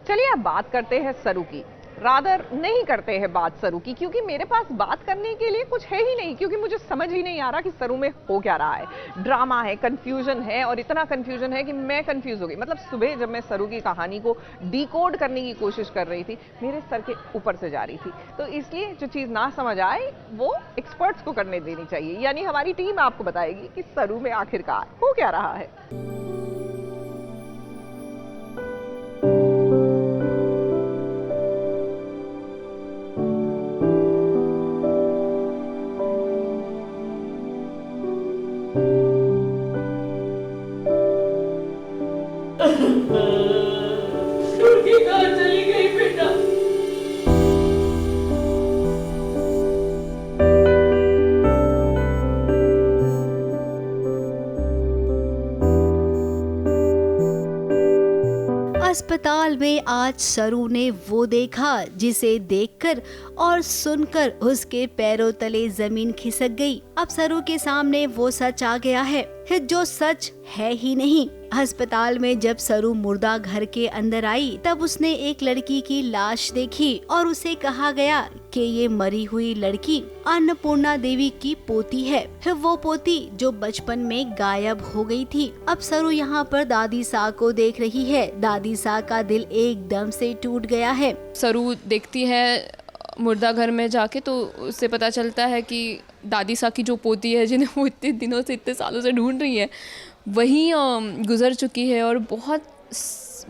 चलिए अब बात करते हैं सरू की। रादर नहीं करते हैं बात सरू की, क्योंकि मेरे पास बात करने के लिए कुछ है ही नहीं, क्योंकि मुझे समझ ही नहीं आ रहा कि सरू में हो क्या रहा है। ड्रामा है, कंफ्यूजन है, और इतना कंफ्यूजन है कि मैं कंफ्यूज हो गई। मतलब सुबह जब मैं सरू की कहानी को डिकोड करने की कोशिश कर रही थी, मेरे सर के ऊपर से जा रही थी। तो इसलिए जो चीज़ ना समझ आए वो एक्सपर्ट्स को करने देनी चाहिए, यानी हमारी टीम आपको बताएगी कि सरू में आखिरकार हो क्या रहा है। चली गई बेटा। अस्पताल में आज सरू ने वो देखा जिसे देखकर और सुनकर उसके पैरों तले जमीन खिसक गई। अब सरू के सामने वो सच आ गया है जो सच है ही नहीं। अस्पताल में जब सरू मुर्दा घर के अंदर आई तब उसने एक लड़की की लाश देखी और उसे कहा गया कि ये मरी हुई लड़की अन्नपूर्णा देवी की पोती है, वो पोती जो बचपन में गायब हो गई थी। अब सरू यहाँ पर दादी सा को देख रही है। दादी सा का दिल एकदम से टूट गया है। सरू देखती है मुर्दा घर में जाके, तो उससे पता चलता है कि दादी सा की जो पोती है, जिन्हें वो इतने दिनों से इतने सालों से ढूंढ रही है, वही गुजर चुकी है। और बहुत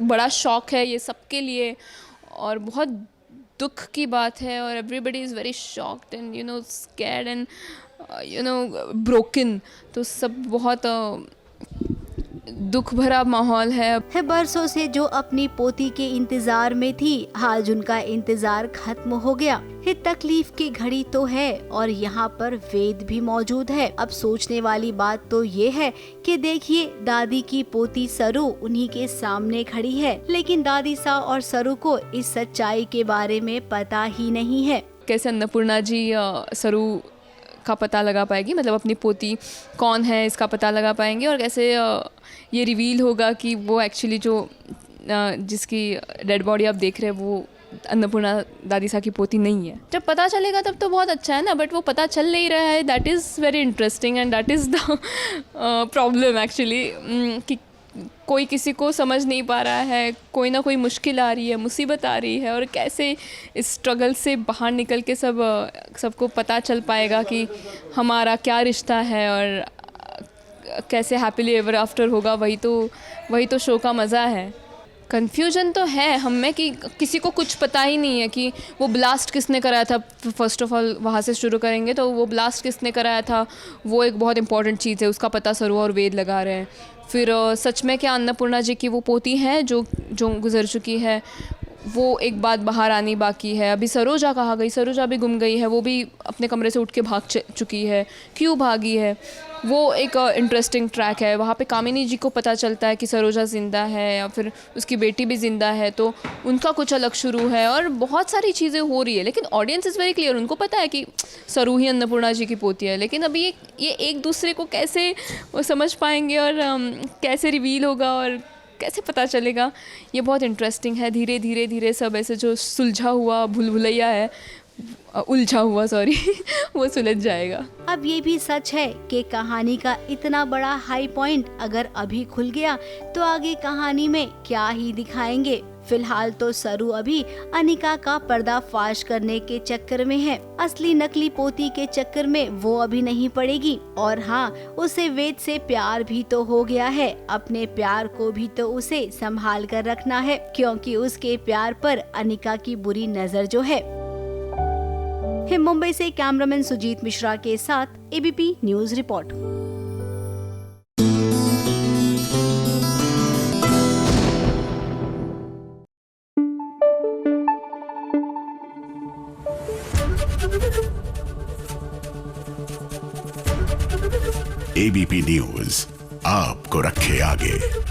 बड़ा शौक है ये सबके लिए और बहुत दुख की बात है। और everybody is very shocked and scared and broken. तो सब बहुत दुख भरा माहौल है। बरसों से जो अपनी पोती के इंतजार में थी, आज उनका इंतजार खत्म हो गया। ये तकलीफ की घड़ी तो है और यहाँ पर वेद भी मौजूद है। अब सोचने वाली बात तो ये है कि देखिए, दादी की पोती सरू उन्हीं के सामने खड़ी है, लेकिन दादी सा और सरू को इस सच्चाई के बारे में पता ही नहीं है। कैसे अन्नपूर्णा जी सरू का पता लगा पाएगी, मतलब अपनी पोती कौन है इसका पता लगा पाएंगे, और कैसे ये रिवील होगा कि वो एक्चुअली जो जिसकी डेड बॉडी आप देख रहे हैं वो अन्नपूर्णा दादी सा की पोती नहीं है। जब पता चलेगा तब तो बहुत अच्छा है ना, बट वो पता चल नहीं रहा है। That is very interesting and that is the problem actually, कि कोई किसी को समझ नहीं पा रहा है, कोई ना कोई मुश्किल आ रही है, मुसीबत आ रही है, और कैसे इस स्ट्रगल से बाहर निकल के सबको पता चल पाएगा कि हमारा क्या रिश्ता है और कैसे हैप्पीली एवर आफ्टर होगा। वही तो शो का मज़ा है। कन्फ्यूजन तो है हम में कि किसी को कुछ पता ही नहीं है कि वो ब्लास्ट किसने कराया था। फर्स्ट ऑफ ऑल वहाँ से शुरू करेंगे तो वो ब्लास्ट किसने कराया था, वो एक बहुत इंपॉर्टेंट चीज़ है, उसका पता सरू और वेद लगा रहे हैं। फिर सच में क्या अन्नपूर्णा जी की वो पोती है जो गुजर चुकी है, वो एक बात बाहर आनी बाकी है। अभी सरोजा कहाँ गई, सरोजा भी गुम गई है, वो भी अपने कमरे से उठ के भाग चुकी है, क्यों भागी है, वो एक इंटरेस्टिंग ट्रैक है। वहाँ पे कामिनी जी को पता चलता है कि सरोजा ज़िंदा है या फिर उसकी बेटी भी ज़िंदा है, तो उनका कुछ अलग शुरू है और बहुत सारी चीज़ें हो रही है। लेकिन ऑडियंस इज़ वेरी क्लियर, उनको पता है कि सरू ही अन्नपूर्णा जी की पोती है। लेकिन अभी ये एक दूसरे को कैसे वो समझ पाएंगे और कैसे रिवील होगा और कैसे पता चलेगा, ये बहुत इंटरेस्टिंग है। धीरे धीरे सब ऐसे जो सुलझा हुआ भूल-भुलैया है, उलझा हुआ सॉरी वो सुलझ जाएगा। अब ये भी सच है कि कहानी का इतना बड़ा हाई पॉइंट अगर अभी खुल गया तो आगे कहानी में क्या ही दिखाएंगे। फिलहाल तो सरू अभी अनिका का पर्दाफाश करने के चक्कर में है, असली नकली पोती के चक्कर में वो अभी नहीं पड़ेगी। और हाँ, उसे वेद से प्यार भी तो हो गया है, अपने प्यार को भी तो उसे संभाल कर रखना है, क्योंकि उसके प्यार पर अनिका की बुरी नजर जो है। मुंबई से कैमरामैन सुजीत मिश्रा के साथ ABP news report. ABP news आपको रखे आगे।